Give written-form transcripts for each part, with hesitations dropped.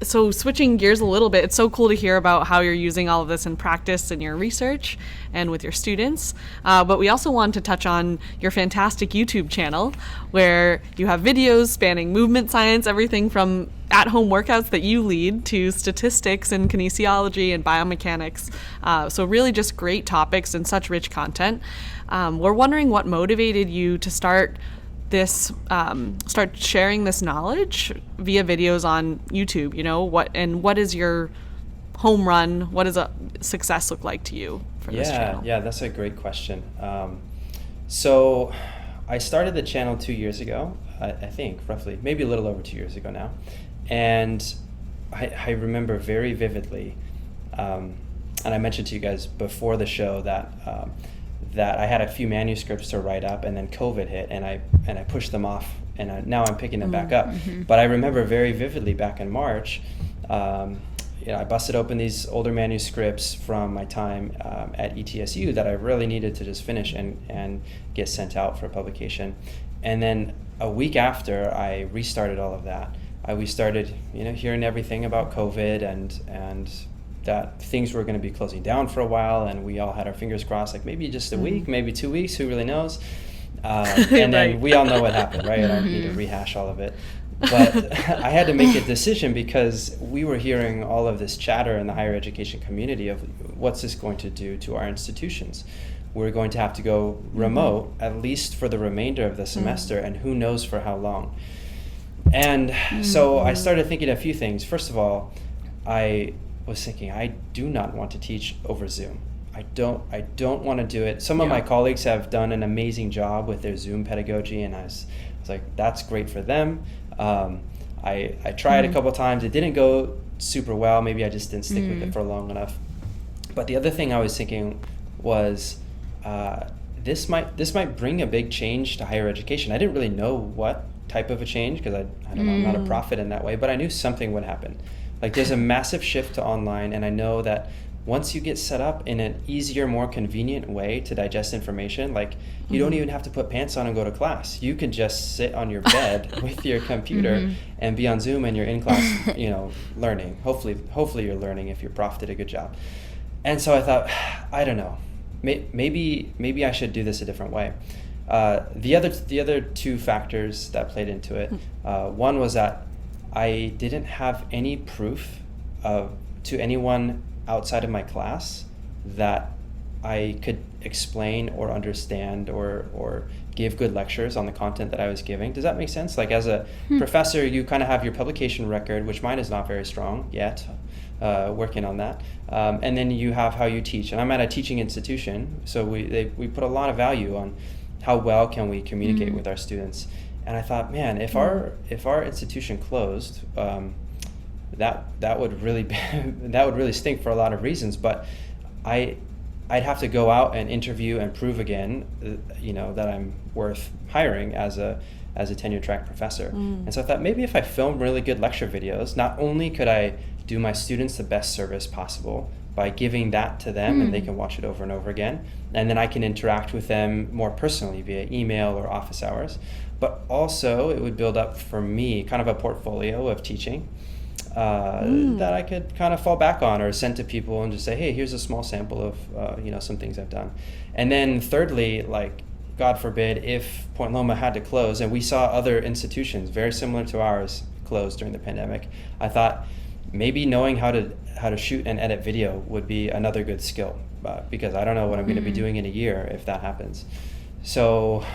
So switching gears a little bit, it's so cool to hear about how you're using all of this in practice in your research and with your students. But we also want to touch on your fantastic YouTube channel, where you have videos spanning movement science, everything from at-home workouts that you lead to statistics and kinesiology and biomechanics. So really just great topics and such rich content. We're wondering what motivated you to start sharing this knowledge via videos on YouTube. What is your home run? What does a success look like to you for this channel? Yeah, that's a great question. So I started the channel 2 years ago, I think, roughly, maybe a little over 2 years ago now. And I remember very vividly, and I mentioned to you guys before the show that I had a few manuscripts to write up, and then COVID hit, and I pushed them off, and now I'm picking them back up. Mm-hmm. But I remember very vividly back in March, I busted open these older manuscripts from my time at ETSU that I really needed to just finish and get sent out for publication. And then a week after I restarted all of that, we started hearing everything about COVID and that things were going to be closing down for a while, and we all had our fingers crossed, like maybe just a week, maybe 2 weeks, who really knows? And then we all know what happened, right? I don't need to rehash all of it. But I had to make a decision because we were hearing all of this chatter in the higher education community of what's this going to do to our institutions. We're going to have to go remote, at least for the remainder of the semester, and who knows for how long. And so I started thinking a few things. First of all, I was thinking, I do not want to teach over Zoom. I don't want to do it. Some of my colleagues have done an amazing job with their Zoom pedagogy, and I was like, that's great for them. I tried a couple of times. It didn't go super well. Maybe I just didn't stick with it for long enough. But the other thing I was thinking was, this might bring a big change to higher education. I didn't really know what type of a change, because I don't know, I'm not a prophet in that way, but I knew something would happen. Like, there's a massive shift to online, and I know that once you get set up in an easier, more convenient way to digest information, like you don't even have to put pants on and go to class. You can just sit on your bed with your computer and be on Zoom, and you're in class, learning. Hopefully you're learning if your prof did a good job. And so I thought, I don't know, maybe I should do this a different way. The other two factors that played into it, one was that I didn't have any proof to anyone outside of my class that I could explain or understand or give good lectures on the content that I was giving. Does that make sense? Like, as a professor, you kind of have your publication record, which mine is not very strong yet, working on that. And then you have how you teach. And I'm at a teaching institution, so we put a lot of value on how well can we communicate with our students. And I thought, man, if our institution closed, that would really stink for a lot of reasons. But I'd have to go out and interview and prove again, that I'm worth hiring as a tenure track professor. And so I thought, maybe if I film really good lecture videos, not only could I do my students the best service possible by giving that to them, and they can watch it over and over again, and then I can interact with them more personally via email or office hours, but also it would build up for me kind of a portfolio of teaching that I could kind of fall back on or send to people and just say, hey, here's a small sample of some things I've done. And then thirdly, like, God forbid, if Point Loma had to close, and we saw other institutions very similar to ours close during the pandemic, I thought maybe knowing how to shoot and edit video would be another good skill, because I don't know what I'm going to be doing in a year if that happens. So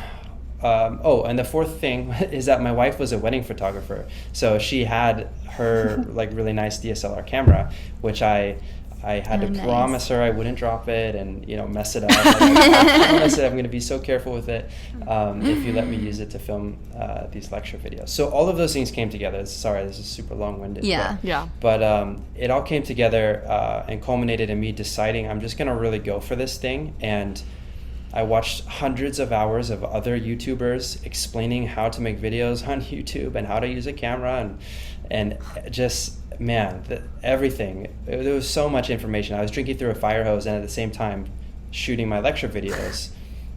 and the fourth thing is that my wife was a wedding photographer, so she had her like really nice DSLR camera, which I had to promise her I wouldn't drop it and mess it up. I promise I'm going to be so careful with it if you let me use it to film these lecture videos. So all of those things came together. Sorry, this is super long-winded. But it all came together and culminated in me deciding I'm just going to really go for this thing. And I watched hundreds of hours of other YouTubers explaining how to make videos on YouTube and how to use a camera and just, man, everything. There was so much information. I was drinking through a fire hose and at the same time shooting my lecture videos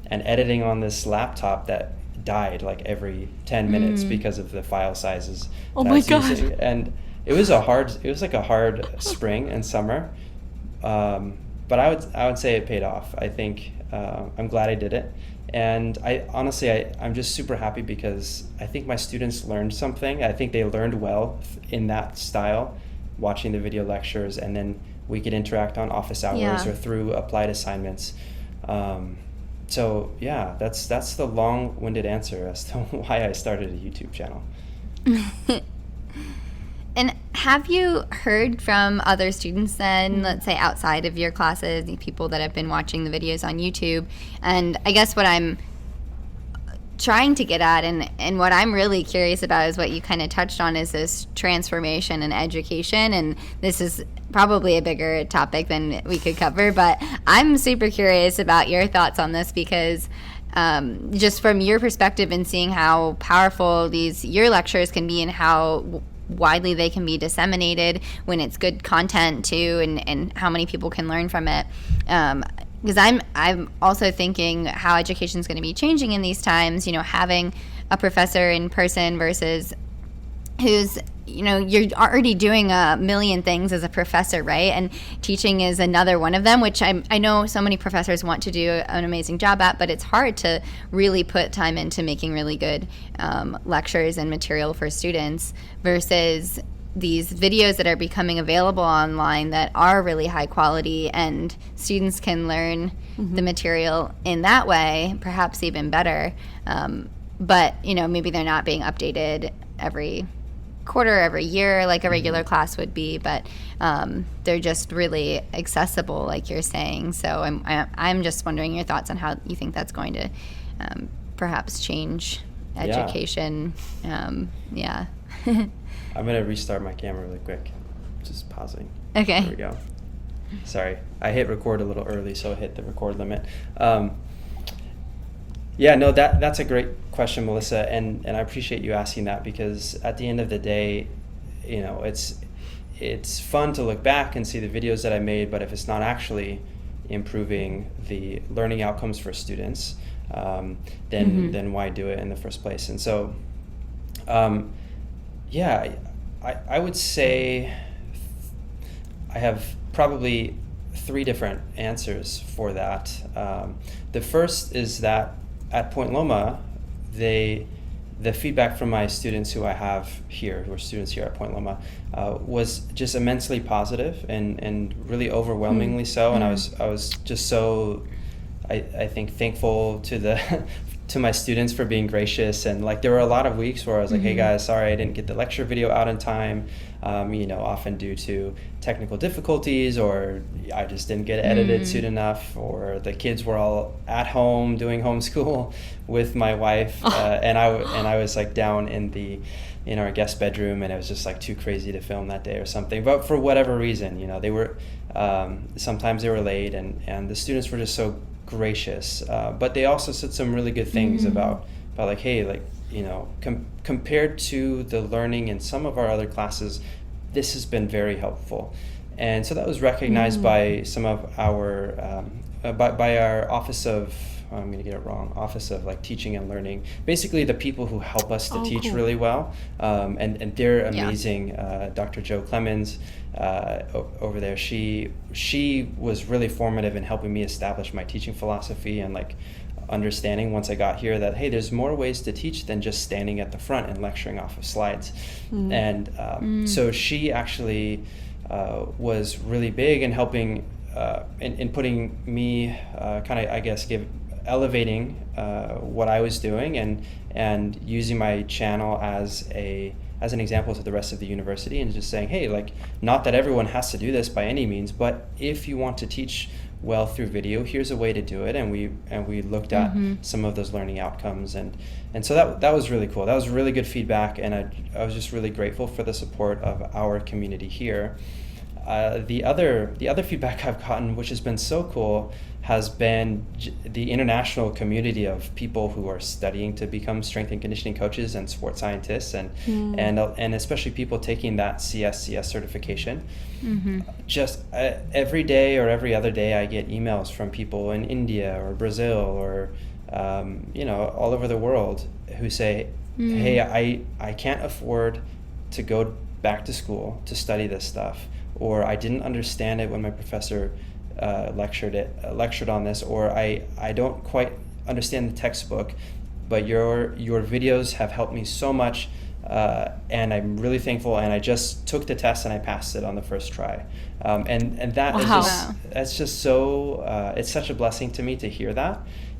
and editing on this laptop that died like every 10 minutes because of the file sizes that I was using. It was like a hard spring and summer, but I would say it paid off. I think I'm glad I did it, and I'm just super happy because I think my students learned something. I think they learned well in that style, watching the video lectures, and then we could interact on office hours or through applied assignments. So yeah, that's the long-winded answer as to why I started a YouTube channel. And have you heard from other students then, let's say outside of your classes, the people that have been watching the videos on YouTube? And I guess what I'm trying to get at and what I'm really curious about is what you kind of touched on is this transformation in education. And this is probably a bigger topic than we could cover, but I'm super curious about your thoughts on this because just from your perspective and seeing how powerful your lectures can be and how widely they can be disseminated when it's good content too, and how many people can learn from it. Because I'm also thinking how education is going to be changing in these times. Having a professor in person versus who's you're already doing a million things as a professor, right? And teaching is another one of them, which I know so many professors want to do an amazing job at, but it's hard to really put time into making really good lectures and material for students versus these videos that are becoming available online that are really high quality and students can learn the material in that way, perhaps even better. But, maybe they're not being updated every quarter, every year like a regular class would be, but they're just really accessible like you're saying. So I'm just wondering your thoughts on how you think that's going to perhaps change education. Yeah. I'm going to restart my camera really quick. Just pausing. Okay. There we go. Sorry. I hit record a little early, so I hit the record limit. That's a great question, Melissa, and I appreciate you asking that because at the end of the day, it's fun to look back and see the videos that I made, but if it's not actually improving the learning outcomes for students, then why do it in the first place? And so, I would say I have probably 3 different answers for that. The first is that at Point Loma, the feedback from my students who I have here, who are students here at Point Loma, was just immensely positive and really overwhelmingly so. And I was just so, I think, thankful to my students for being gracious. And like there were a lot of weeks where I was like, hey guys, sorry I didn't get the lecture video out in time, often due to technical difficulties, or I just didn't get it edited soon enough, or the kids were all at home doing homeschool with my wife, and I was like down in our guest bedroom, and it was just like too crazy to film that day or something. But for whatever reason, they were sometimes they were late, and the students were just so gracious, but they also said some really good things about like, hey, like, compared to the learning in some of our other classes, this has been very helpful. And so that was recognized by some of our by our office of, I'm going to get it wrong, Office of like Teaching and Learning, basically the people who help us to teach really well, and they're amazing. Dr. Jo Clemens over there, she was really formative in helping me establish my teaching philosophy and like understanding once I got here that, hey, there's more ways to teach than just standing at the front and lecturing off of slides. And so she actually was really big in helping in putting me kind of, I guess, elevating what I was doing and using my channel as an example to the rest of the university, and just saying, hey, like, not that everyone has to do this by any means, but if you want to teach well through video, here's a way to do it. And we looked at some of those learning outcomes, and so that was really cool. That was really good feedback, and I was just really grateful for the support of our community here. The other feedback I've gotten, which has been so cool, has been the international community of people who are studying to become strength and conditioning coaches and sports scientists, and especially people taking that CSCS certification. Just every day or every other day, I get emails from people in India or Brazil or all over the world who say, hey, I can't afford to go back to school to study this stuff, or I didn't understand it when my professor lectured on this, or I don't quite understand the textbook, but your videos have helped me so much, and I'm really thankful. And I just took the test and I passed it on the first try, and that is Wow. that's just so it's such a blessing to me to hear that,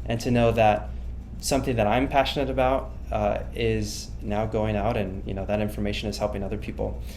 and to know that something that I'm passionate about is now going out, and that information is helping other people.